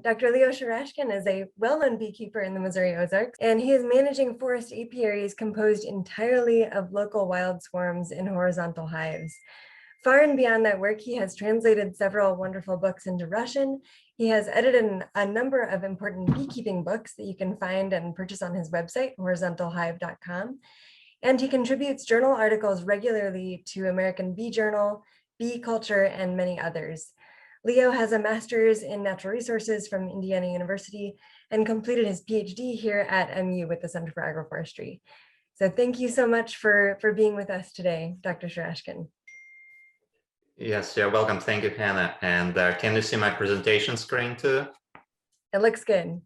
Dr. Leo Shurashkin is a well-known beekeeper in the Missouri Ozarks, and he is managing forest apiaries composed entirely of local wild swarms in horizontal hives. Far and beyond that work, he has translated several wonderful books into Russian. He has edited a number of important beekeeping books that you can find and purchase on his website, horizontalhive.com. And he contributes journal articles regularly to American Bee Journal, Bee Culture, and many others. Leo has a master's in natural resources from Indiana University and completed his PhD here at MU with the Center for Agroforestry. So thank you so much for being with us today, Dr. Shurashkin. Yes, you're welcome. Thank you, Hannah. And can you see my presentation screen too? It looks good.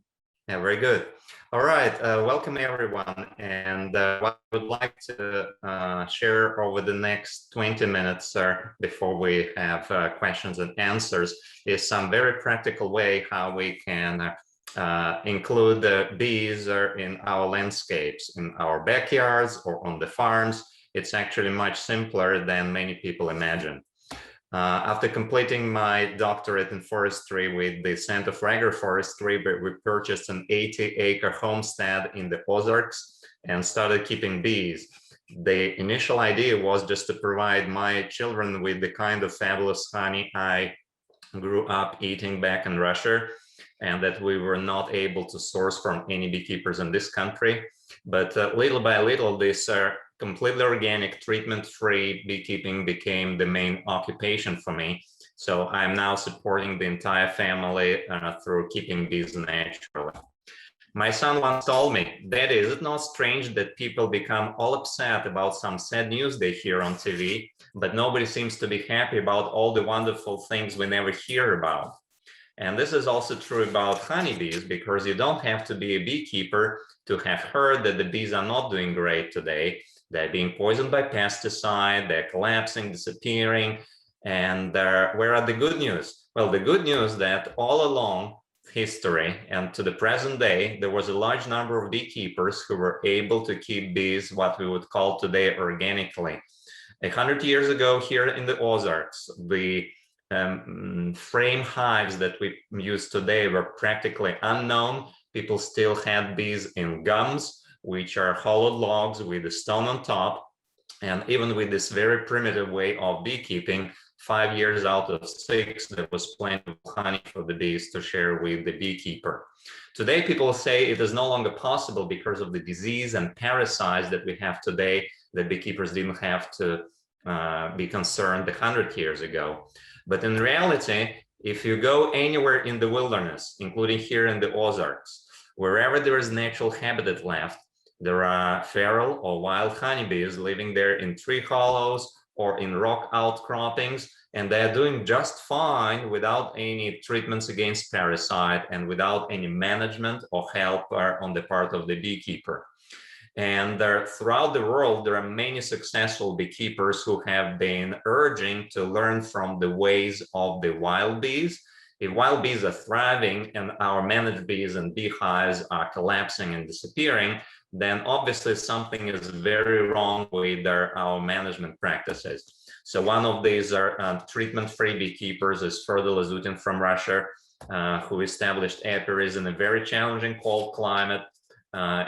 Yeah, very good. All right, welcome everyone. And what I would like to share over the next 20 minutes before we have questions and answers is some very practical way how we can include the bees in our landscapes, in our backyards or on the farms. It's actually much simpler than many people imagine. After completing my doctorate in forestry with the Center for Agroforestry, we purchased an 80-acre homestead in the Ozarks and started keeping bees. The initial idea was just to provide my children with the kind of fabulous honey I grew up eating back in Russia, and that we were not able to source from any beekeepers in this country. But little by little, this completely organic, treatment-free beekeeping became the main occupation for me. So I'm now supporting the entire family through keeping bees naturally. My son once told me, "Daddy, is it not strange that people become all upset about some sad news they hear on TV, but nobody seems to be happy about all the wonderful things we never hear about?" And this is also true about honeybees, because you don't have to be a beekeeper to have heard that the bees are not doing great today. They're being poisoned by pesticide, they're collapsing, disappearing. And where are the good news? Well, the good news that all along history and to the present day, there was a large number of beekeepers who were able to keep bees, what we would call today organically. 100 years ago here in the Ozarks, the frame hives that we use today were practically unknown. People still had bees in gums, which are hollowed logs with a stone on top. And even with this very primitive way of beekeeping, 5 years out of 6, there was plenty of honey for the bees to share with the beekeeper. Today, people say it is no longer possible because of the disease and parasites that we have today that beekeepers didn't have to be concerned 100 years ago. But in reality, if you go anywhere in the wilderness, including here in the Ozarks, wherever there is natural habitat left, there are feral or wild honeybees living there in tree hollows or in rock outcroppings, and they're doing just fine without any treatments against parasite and without any management or help on the part of the beekeeper. And throughout the world, there are many successful beekeepers who have been urging to learn from the ways of the wild bees. If wild bees are thriving and our managed bees and beehives are collapsing and disappearing, then obviously something is very wrong with our management practices. So one of these treatment-free beekeepers is Fedor Lazutin from Russia, who established apiaries in a very challenging cold climate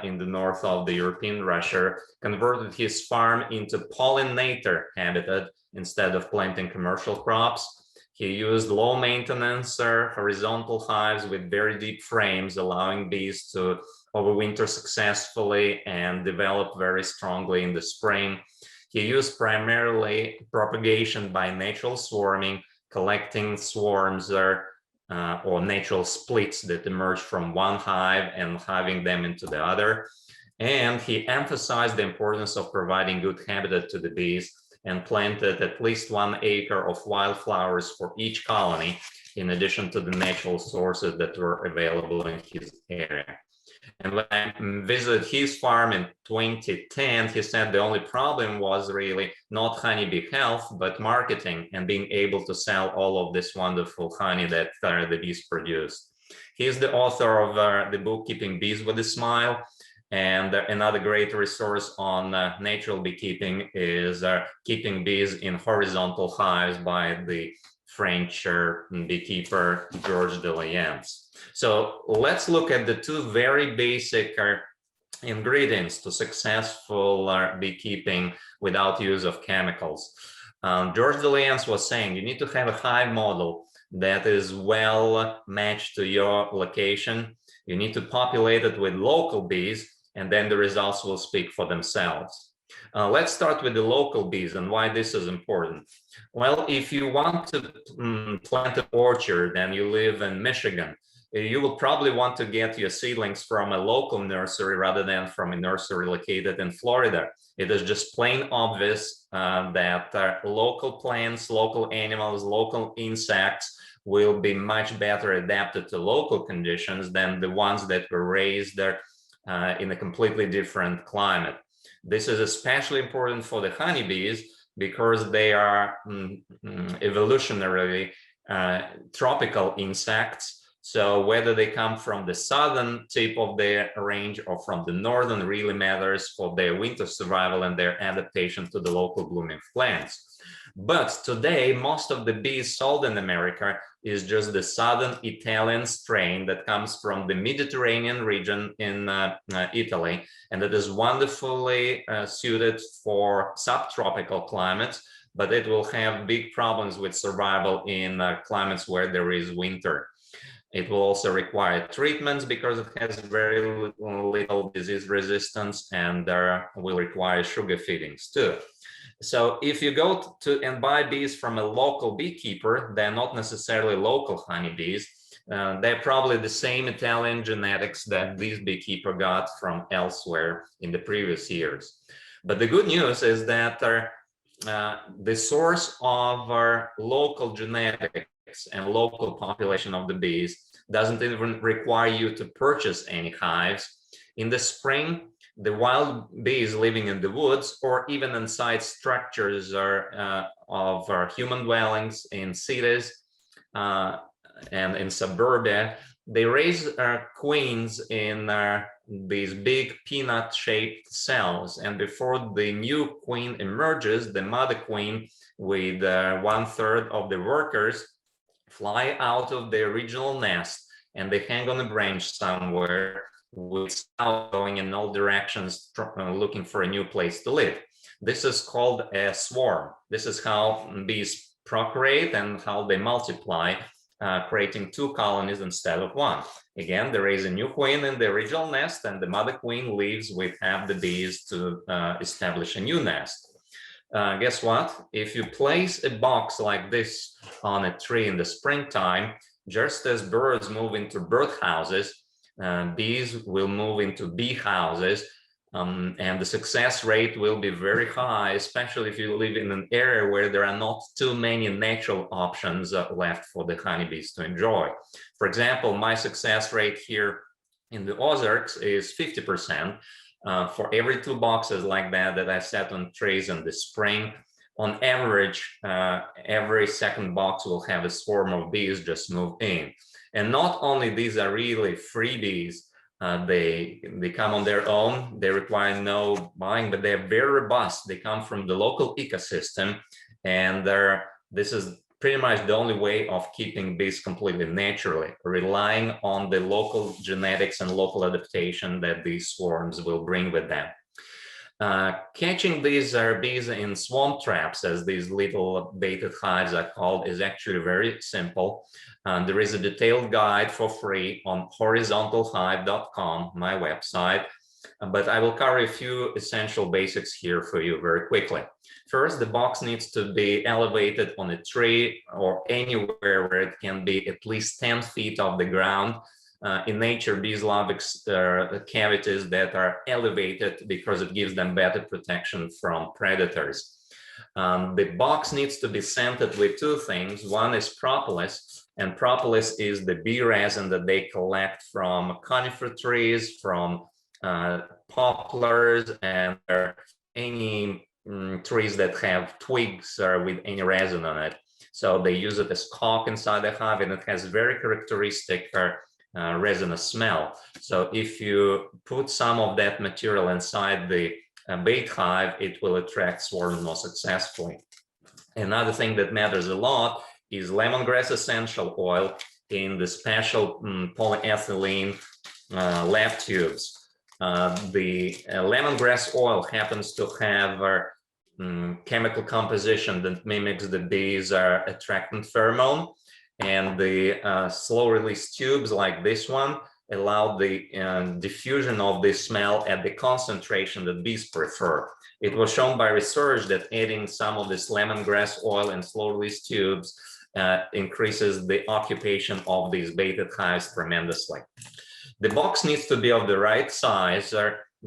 in the north of the European Russia, converted his farm into pollinator habitat instead of planting commercial crops. He used low maintenance horizontal hives with very deep frames, allowing bees to overwinter successfully and develop very strongly in the spring. He used primarily propagation by natural swarming, collecting swarms or natural splits that emerge from one hive and hiving them into the other. And he emphasized the importance of providing good habitat to the bees and planted at least 1 acre of wildflowers for each colony, in addition to the natural sources that were available in his area. And when I visited his farm in 2010, he said the only problem was really not honeybee health, but marketing and being able to sell all of this wonderful honey that the bees produce. He's the author of the book Keeping Bees with a Smile. And another great resource on natural beekeeping is Keeping Bees in Horizontal Hives by the French beekeeper Georges de Layens. So let's look at the two very basic ingredients to successful beekeeping without use of chemicals. Georges de Layens was saying you need to have a hive model that is well matched to your location. You need to populate it with local bees, and then the results will speak for themselves. Let's start with the local bees and why this is important. Well, if you want to plant an orchard and you live in Michigan, you will probably want to get your seedlings from a local nursery rather than from a nursery located in Florida. It is just plain obvious that local plants, local animals, local insects will be much better adapted to local conditions than the ones that were raised there in a completely different climate. This is especially important for the honeybees because they are evolutionarily tropical insects. So whether they come from the southern tip of their range or from the northern really matters for their winter survival and their adaptation to the local blooming plants. But today, most of the bees sold in America is just the southern Italian strain that comes from the Mediterranean region in Italy, and that is wonderfully suited for subtropical climates, but it will have big problems with survival in climates where there is winter. It will also require treatments because it has very little disease resistance, and will require sugar feedings too. So if you go to and buy bees from a local beekeeper, they're not necessarily local honeybees. They're probably the same Italian genetics that this beekeeper got from elsewhere in the previous years. But the good news is that the source of our local genetics and local population of the bees doesn't even require you to purchase any hives. In the spring, the wild bees living in the woods or even inside structures of human dwellings in cities and in suburbia, they raise queens in these big peanut-shaped cells. And before the new queen emerges, the mother queen with 1/3 of the workers fly out of the original nest, and they hang on a branch somewhere with stars going in all directions, looking for a new place to live. This is called a swarm. This is how bees procreate and how they multiply, creating 2 colonies instead of 1. Again, there is a new queen in the original nest, and the mother queen leaves with half the bees to establish a new nest. Guess what? If you place a box like this on a tree in the springtime, just as birds move into bird houses, bees will move into bee houses, and the success rate will be very high, especially if you live in an area where there are not too many natural options left for the honeybees to enjoy. For example, my success rate here in the Ozarks is 50%. For every 2 boxes like that I set on trees in the spring, on average, every second box will have a swarm of bees just move in. And not only these are really freebies, they come on their own, they require no buying, but they're very robust. They come from the local ecosystem, and this is pretty much the only way of keeping bees completely naturally, relying on the local genetics and local adaptation that these swarms will bring with them. Catching these bees in swamp traps, as these little baited hives are called, is actually very simple. There is a detailed guide for free on horizontalhive.com, my website, but I will cover a few essential basics here for you very quickly. First, the box needs to be elevated on a tree or anywhere where it can be at least 10 feet off the ground. In nature, bees love cavities that are elevated because it gives them better protection from predators. The box needs to be scented with 2 things. One is propolis, and propolis is the bee resin that they collect from conifer trees, from poplars, and any trees that have twigs with any resin on it. So they use it as caulk inside the hive, and it has very characteristic resinous smell. So if you put some of that material inside the bait hive, it will attract swarms more successfully. Another thing that matters a lot is lemongrass essential oil in the special polyethylene lab tubes. The lemongrass oil happens to have chemical composition that mimics the bees' attractant pheromone, and the slow release tubes like this one allow the diffusion of this smell at the concentration that bees prefer. It was shown by research that adding some of this lemongrass oil in slow release tubes increases the occupation of these baited hives tremendously. The box needs to be of the right size.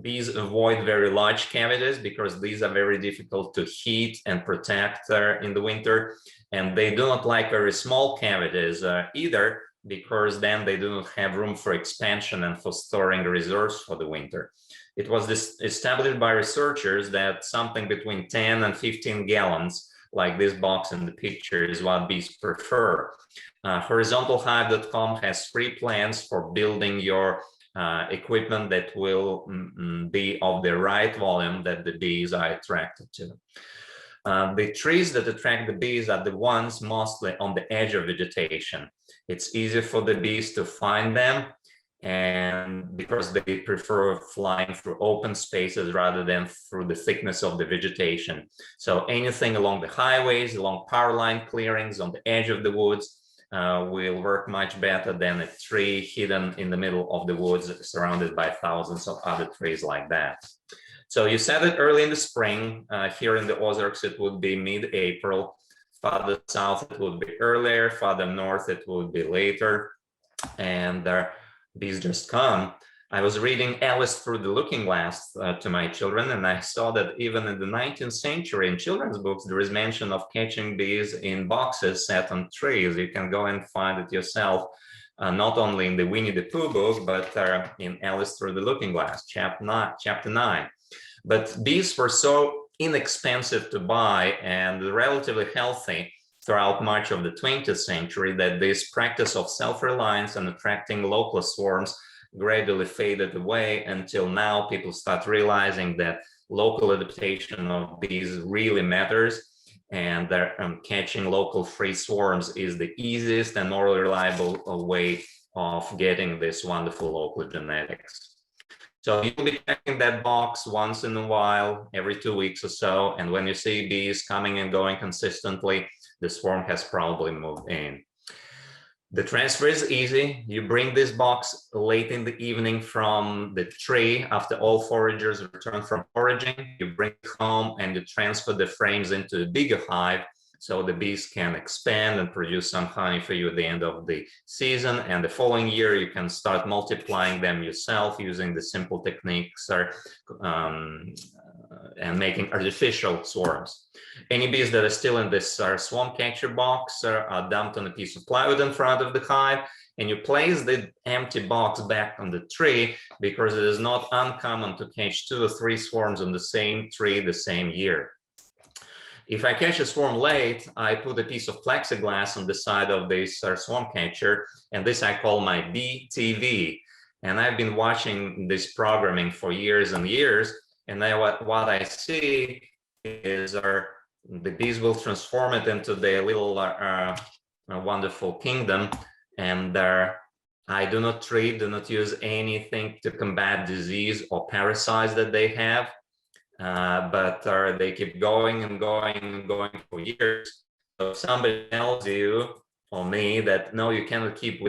Bees avoid very large cavities because these are very difficult to heat and protect in the winter. And they do not like very small cavities either, because then they do not have room for expansion and for storing reserves for the winter. It was established by researchers that something between 10 and 15 gallons, like this box in the picture, is what bees prefer. HorizontalHive.com has free plans for building your equipment that will be of the right volume that the bees are attracted to. The trees that attract the bees are the ones mostly on the edge of vegetation. It's easy for the bees to find them, and because they prefer flying through open spaces rather than through the thickness of the vegetation. So anything along the highways, along power line clearings, on the edge of the woods will work much better than a tree hidden in the middle of the woods surrounded by thousands of other trees like that. So you said it early in the spring. Here in the Ozarks, it would be mid-April. Farther south, it would be earlier. Farther north, it would be later. And bees just come. I was reading Alice Through the Looking Glass to my children, and I saw that even in the 19th century in children's books, there is mention of catching bees in boxes set on trees. You can go and find it yourself, not only in the Winnie the Pooh book, but in Alice Through the Looking Glass, chapter 9. But bees were so inexpensive to buy and relatively healthy throughout much of the 20th century that this practice of self-reliance and attracting local swarms gradually faded away, until now people start realizing that local adaptation of bees really matters, and that catching local free swarms is the easiest and more reliable way of getting this wonderful local genetics. So you'll be checking that box once in a while, every 2 weeks or so, and when you see bees coming and going consistently, the swarm has probably moved in. The transfer is easy. You bring this box late in the evening from the tree after all foragers return from foraging. You bring it home and you transfer the frames into a bigger hive so the bees can expand and produce some honey for you at the end of the season. And the following year, you can start multiplying them yourself using the simple techniques and making artificial swarms. Any bees that are still in this swarm catcher box are dumped on a piece of plywood in front of the hive, and you place the empty box back on the tree, because it is not uncommon to catch 2 or 3 swarms on the same tree the same year. If I catch a swarm late, I put a piece of plexiglass on the side of this swarm catcher, and this I call my bee TV. And I've been watching this programming for years and years, and then what I see is the bees will transform it into their little wonderful kingdom, and I do not treat, do not use anything to combat disease or parasites that they have. But they keep going and going and going for years. So if somebody tells you or me that no, you cannot keep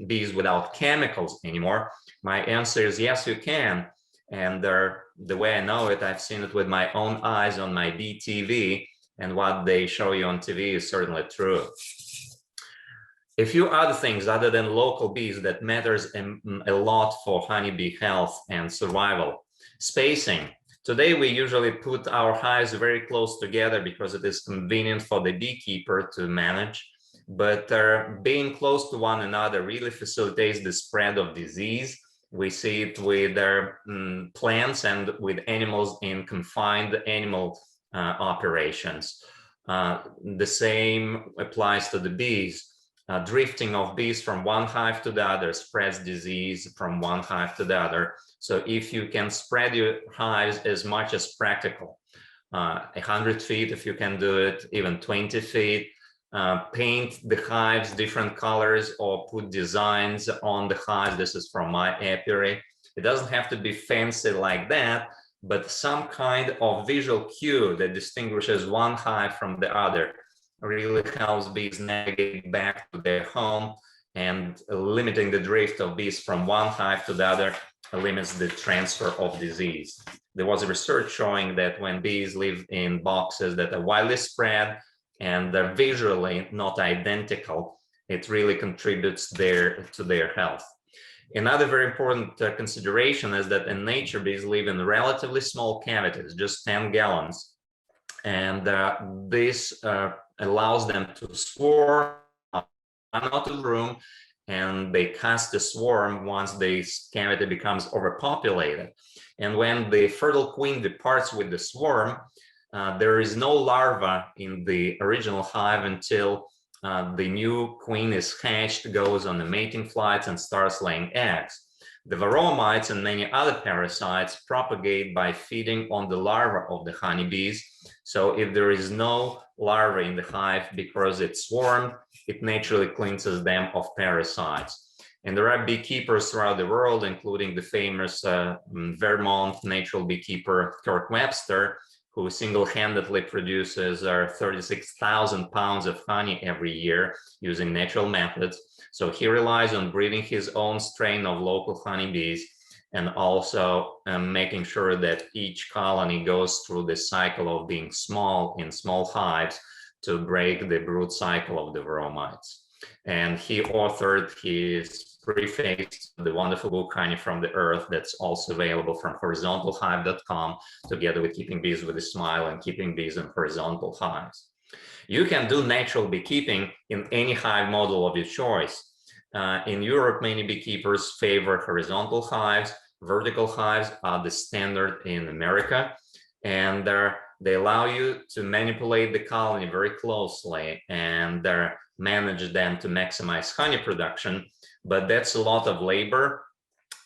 bees without chemicals anymore, my answer is yes, you can. And the way I know it, I've seen it with my own eyes on my bee TV, and what they show you on TV is certainly true. A few other things other than local bees that matters a lot for honeybee health and survival. Spacing. Today, we usually put our hives very close together because it is convenient for the beekeeper to manage, but being close to one another really facilitates the spread of disease. We see it with plants and with animals in confined animal operations. The same applies to the bees. Drifting of bees from one hive to the other spreads disease from one hive to the other. So if you can spread your hives as much as practical, 100 feet if you can do it, even 20 feet, paint the hives different colors or put designs on the hives. This is from my apiary. It doesn't have to be fancy like that, but some kind of visual cue that distinguishes one hive from the other really helps bees navigate back to their home, and limiting the drift of bees from one hive to the other limits the transfer of disease. There was research showing that when bees live in boxes that are widely spread and they're visually not identical, it really contributes to their health. Another very important consideration is that in nature, bees live in relatively small cavities, just 10 gallons. And this allows them to swarm out of the room, and they cast a swarm once the cavity becomes overpopulated. And when the fertile queen departs with the swarm, there is no larva in the original hive until the new queen is hatched, goes on the mating flights, and starts laying eggs. The varroa mites and many other parasites propagate by feeding on the larvae of the honeybees. So if there is no larvae in the hive because it's swarmed, it naturally cleanses them of parasites. And there are beekeepers throughout the world, including the famous Vermont natural beekeeper Kirk Webster, who single-handedly produces 36,000 pounds of honey every year using natural methods. So he relies on breeding his own strain of local honeybees, and also making sure that each colony goes through the cycle of being small in small hives to break the brood cycle of the varroa mites. And he authored his preface to the wonderful book Honey from the Earth, that's also available from horizontalhive.com, together with Keeping Bees with a Smile and Keeping Bees in Horizontal Hives. You can do natural beekeeping in any hive model of your choice. In Europe, many beekeepers favor horizontal hives. Vertical hives are the standard in America, and they allow you to manipulate the colony very closely and manage them to maximize honey production. But that's a lot of labor,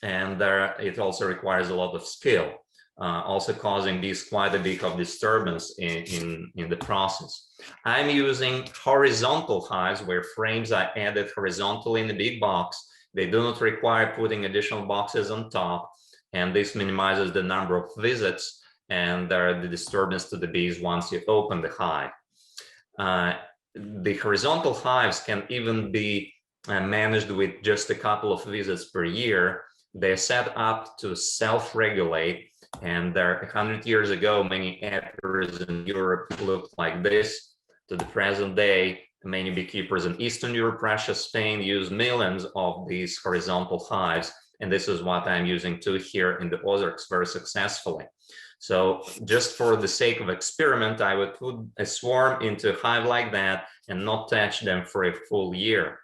and it also requires a lot of skill, also causing bees quite a bit of disturbance in the process. I'm using horizontal hives where frames are added horizontally in the big box. They do not require putting additional boxes on top, and this minimizes the number of visits and the disturbance to the bees once you open the hive. The horizontal hives can even be managed with just a couple of visits per year. They're set up to self-regulate, and 100 years ago, many apiaries in Europe looked like this. To the present day, many beekeepers in Eastern Europe, Russia, Spain use millions of these horizontal hives, and this is what I'm using too here in the Ozarks very successfully. So just for the sake of experiment, I would put a swarm into a hive like that and not touch them for a full year.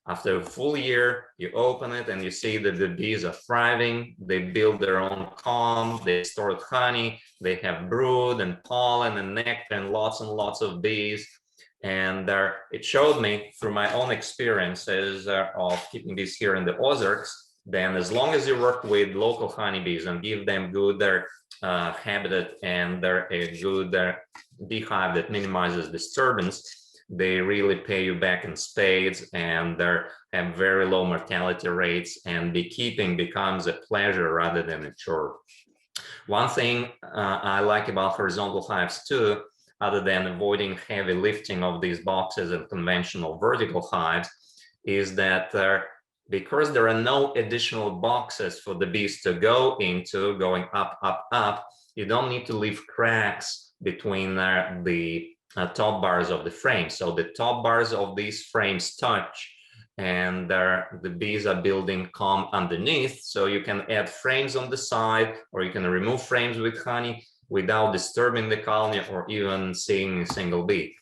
After a full year, you open it and you see that the bees are thriving. They build their own comb, they store honey, they have brood and pollen and nectar and lots of bees. And it showed me through my own experiences of keeping bees here in the Ozarks, then as long as you work with local honeybees and give them good habitat and a good beehive that minimizes disturbance, they really pay you back in spades, and they have very low mortality rates, and beekeeping becomes a pleasure rather than a chore. One thing I like about horizontal hives too, other than avoiding heavy lifting of these boxes and conventional vertical hives, is that because there are no additional boxes for the bees to go into, going up, you don't need to leave cracks between the top bars of the frame. So the top bars of these frames touch, and the bees are building comb underneath. So you can add frames on the side, or you can remove frames with honey without disturbing the colony or even seeing a single bee.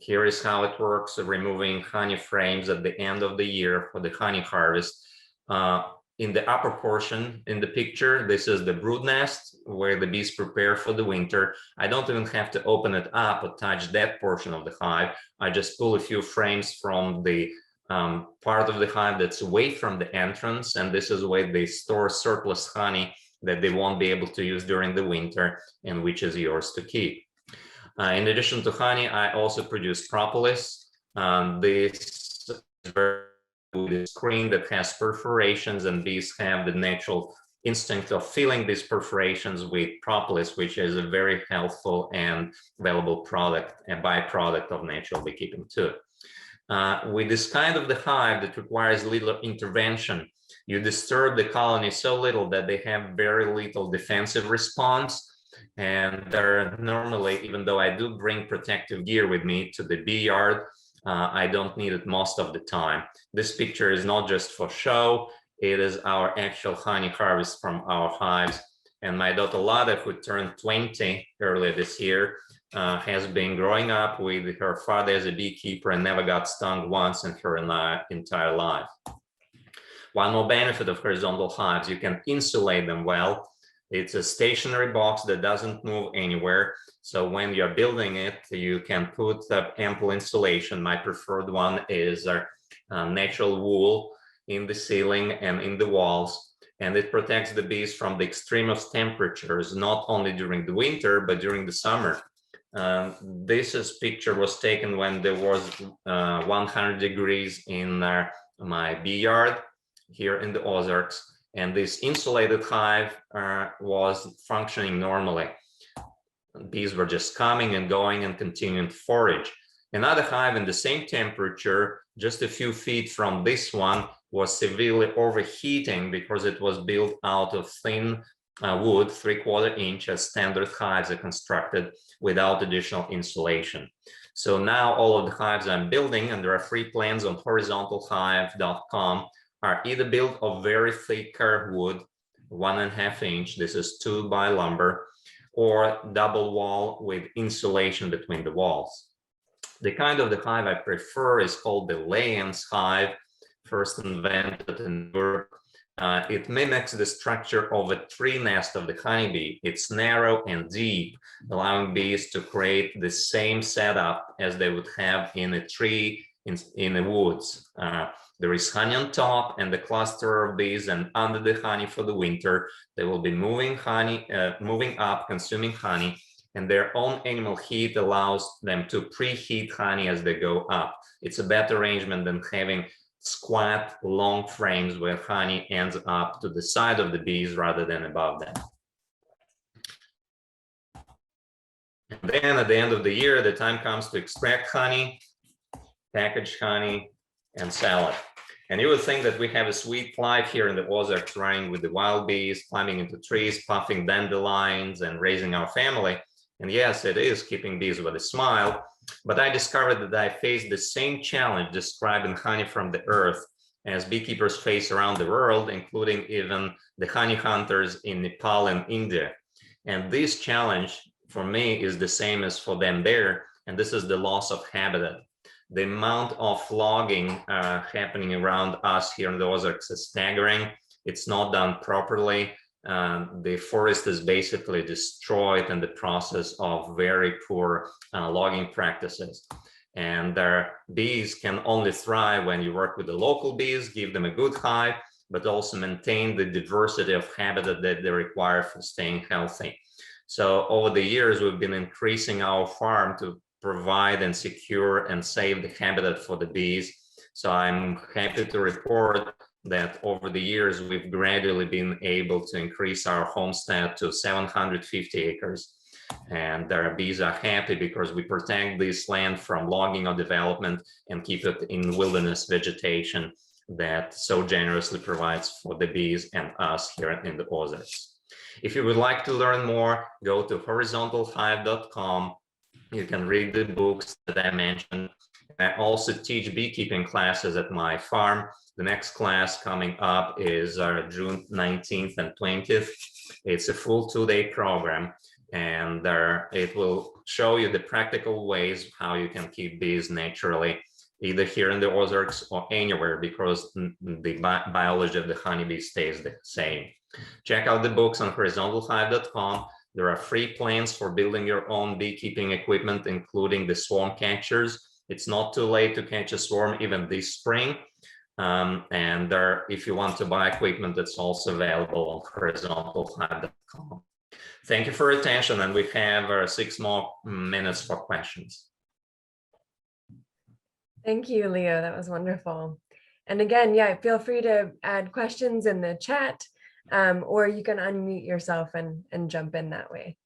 Here is how it works, removing honey frames at the end of the year for the honey harvest. In the upper portion in the picture, this is the brood nest where the bees prepare for the winter. I don't even have to open it up or touch that portion of the hive. I just pull a few frames from the part of the hive that's away from the entrance, and this is where they store surplus honey that they won't be able to use during the winter, and which is yours to keep. In addition to honey, I also produce propolis. This is very good screen that has perforations, and bees have the natural instinct of filling these perforations with propolis, which is a very helpful and valuable product, a byproduct of natural beekeeping too. With this kind of the hive that requires little intervention, you disturb the colony so little that they have very little defensive response. And they're normally, even though I do bring protective gear with me to the bee yard, I don't need it most of the time. This picture is not just for show. It is our actual honey harvest from our hives. And my daughter Lada, who turned 20 earlier this year, has been growing up with her father as a beekeeper and never got stung once in her entire life. One more benefit of horizontal hives, you can insulate them well. It's a stationary box that doesn't move anywhere. So when you're building it, you can put ample insulation. My preferred one is natural wool in the ceiling and in the walls. And it protects the bees from the extreme of temperatures, not only during the winter, but during the summer. This picture was taken when there was 100 degrees in my bee yard here in the Ozarks. And this insulated hive was functioning normally. Bees were just coming and going and continuing to forage. Another hive in the same temperature, just a few feet from this one, was severely overheating because it was built out of thin wood, 3/4 inch, as standard hives are constructed without additional insulation. So now all of the hives I'm building, and there are free plans on horizontalhive.com, are either built of very thicker wood, 1.5 inch, this is 2x lumber, or double wall with insulation between the walls. The kind of the hive I prefer is called the Layens hive, first invented in Europe. It mimics the structure of a tree nest of the honeybee. It's narrow and deep, allowing bees to create the same setup as they would have in a tree in the woods. There is honey on top and the cluster of bees, and under the honey for the winter, they will be moving up, consuming honey, and their own animal heat allows them to preheat honey as they go up. It's a better arrangement than having squat, long frames where honey ends up to the side of the bees rather than above them. And then at the end of the year, the time comes to extract honey, package honey, and sell it. And you would think that we have a sweet life here in the Ozarks, running with the wild bees, climbing into trees, puffing dandelions, and raising our family. And yes, it is keeping bees with a smile. But I discovered that I faced the same challenge describing honey from the earth as beekeepers face around the world, including even the honey hunters in Nepal and India. And this challenge for me is the same as for them there, and this is the loss of habitat. The amount of logging happening around us here in the Ozarks is staggering. It's not done properly. The forest is basically destroyed in the process of very poor logging practices. And their bees can only thrive when you work with the local bees, give them a good hive, but also maintain the diversity of habitat that they require for staying healthy. So over the years, we've been increasing our farm to provide and secure and save the habitat for the bees. So I'm happy to report that over the years, we've gradually been able to increase our homestead to 750 acres. And our bees are happy because we protect this land from logging or development and keep it in wilderness vegetation that so generously provides for the bees and us here in the Ozarks. If you would like to learn more, go to horizontalhive.com. You can read the books that I mentioned. I also teach beekeeping classes at my farm. The next class coming up is June 19th and 20th. It's a full 2-day program, and it will show you the practical ways how you can keep bees naturally, either here in the Ozarks or anywhere, because the biology of the honeybee stays the same. Check out the books on horizontalhive.com. There are free plans for building your own beekeeping equipment, including the swarm catchers. It's not too late to catch a swarm even this spring. And if you want to buy equipment, it's also available on horizontalhive.com. Thank you for your attention, and we have 6 more minutes for questions. Thank you, Leo. That was wonderful. And again, yeah, feel free to add questions in the chat, or you can unmute yourself and jump in that way.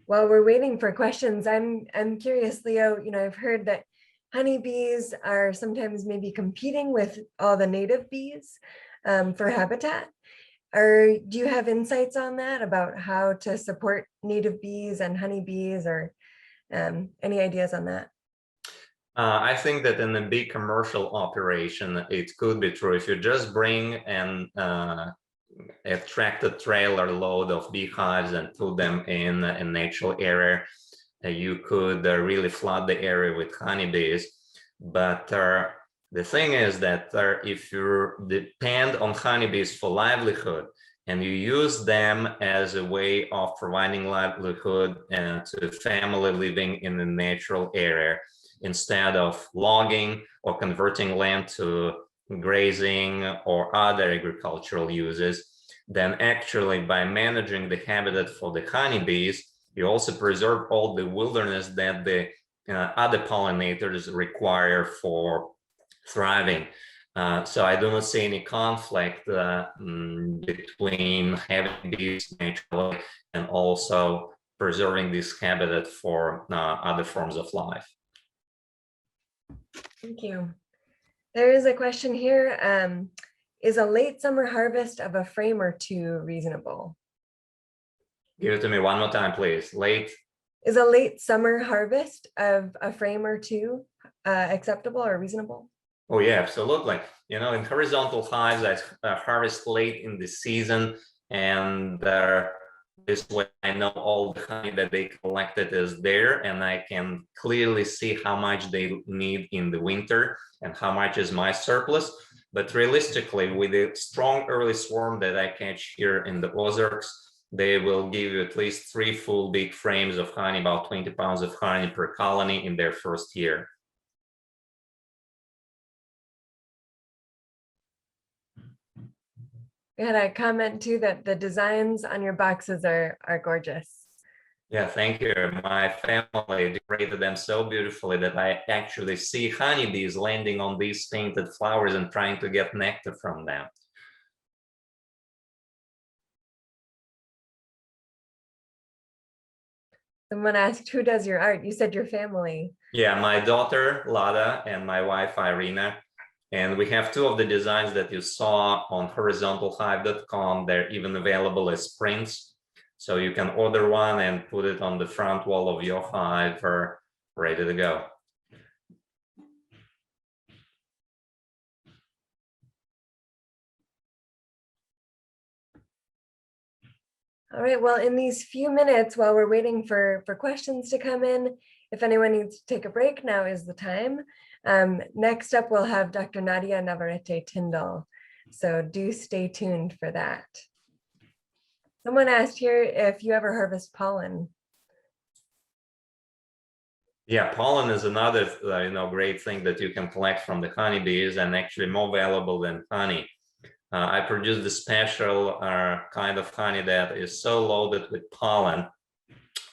While we're waiting for questions, I'm curious, Leo, I've heard that honeybees are sometimes maybe competing with all the native bees for habitat. Do you have insights on that about how to support native bees and honeybees, or any ideas on that? I think that in a big commercial operation, it could be true. If you just bring an attracted trailer load of beehives and put them in a natural area, you could really flood the area with honeybees. But the thing is that if you depend on honeybees for livelihood and you use them as a way of providing livelihood to family living in a natural area, instead of logging or converting land to grazing or other agricultural uses, then actually by managing the habitat for the honeybees, you also preserve all the wilderness that the other pollinators require for thriving. So I do not see any conflict between having bees naturally and also preserving this habitat for other forms of life. Thank you. There is a question here. Is a late summer harvest of a frame or two reasonable? Give it to me one more time, please. Is a late summer harvest of a frame or two acceptable or reasonable? Oh yeah, absolutely. In horizontal hives, I harvest late in the season, and this way I know all the honey that they collected is there, and I can clearly see how much they need in the winter and how much is my surplus. But realistically, with the strong early swarm that I catch here in the Ozarks, they will give you at least 3 full big frames of honey, about 20 pounds of honey per colony in their first year. We had a comment too that the designs on your boxes are gorgeous. Yeah, thank you. My family decorated them so beautifully that I actually see honeybees landing on these painted flowers and trying to get nectar from them. Someone asked, who does your art? You said your family. Yeah, my daughter, Lada, and my wife, Irina. And we have 2 of the designs that you saw on horizontalhive.com. They're even available as prints. So you can order one and put it on the front wall of your hive for ready to go. All right, well, in these few minutes while we're waiting for questions to come in, if anyone needs to take a break, now is the time. Next up, we'll have Dr. Nadia Navarrete-Tyndall. So do stay tuned for that. Someone asked here if you ever harvest pollen. Yeah, pollen is another great thing that you can collect from the honeybees, and actually more valuable than honey. I produce the special kind of honey that is so loaded with pollen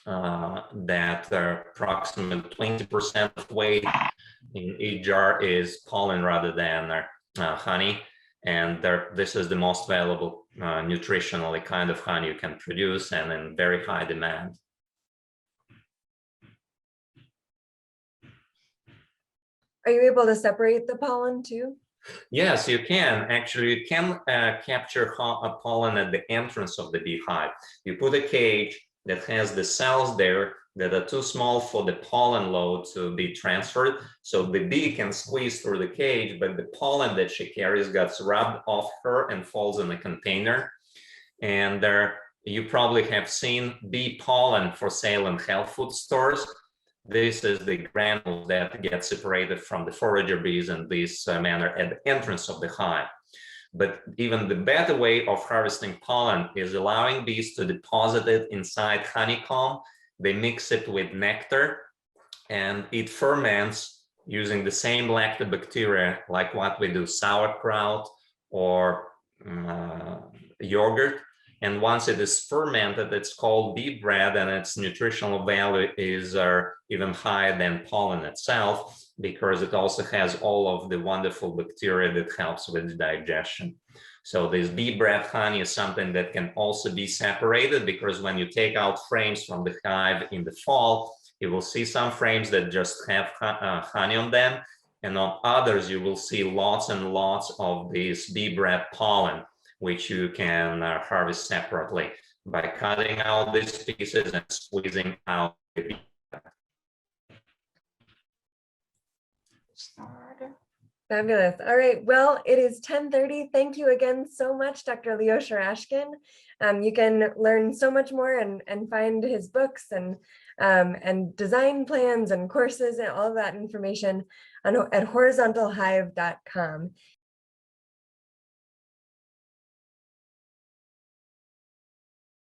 that approximately 20% of weight in each jar is pollen rather than honey. And this is the most valuable nutritionally kind of honey you can produce, and in very high demand. Are you able to separate the pollen too? Yes, you can. Actually, you can capture pollen at the entrance of the beehive. You put a cage that has the cells there that are too small for the pollen load to be transferred. So the bee can squeeze through the cage, but the pollen that she carries gets rubbed off her and falls in a container. And you probably have seen bee pollen for sale in health food stores. This is the granules that get separated from the forager bees in this manner at the entrance of the hive. But even the better way of harvesting pollen is allowing bees to deposit it inside honeycomb. They mix it with nectar and it ferments using the same lactobacteria like what we do sauerkraut or yogurt. And once it is fermented, it's called bee bread, and its nutritional value is even higher than pollen itself. because it also has all of the wonderful bacteria that helps with digestion. So this bee breath honey is something that can also be separated, because when you take out frames from the hive in the fall, you will see some frames that just have honey on them, and on others you will see lots and lots of this bee breath pollen, which you can harvest separately by cutting out these pieces and squeezing out the bee. Fabulous. All right. Well, it is 10:30. Thank you again so much, Dr. Leo Shurashkin. You can learn so much more and find his books and design plans and courses and all of that information at horizontalhive.com.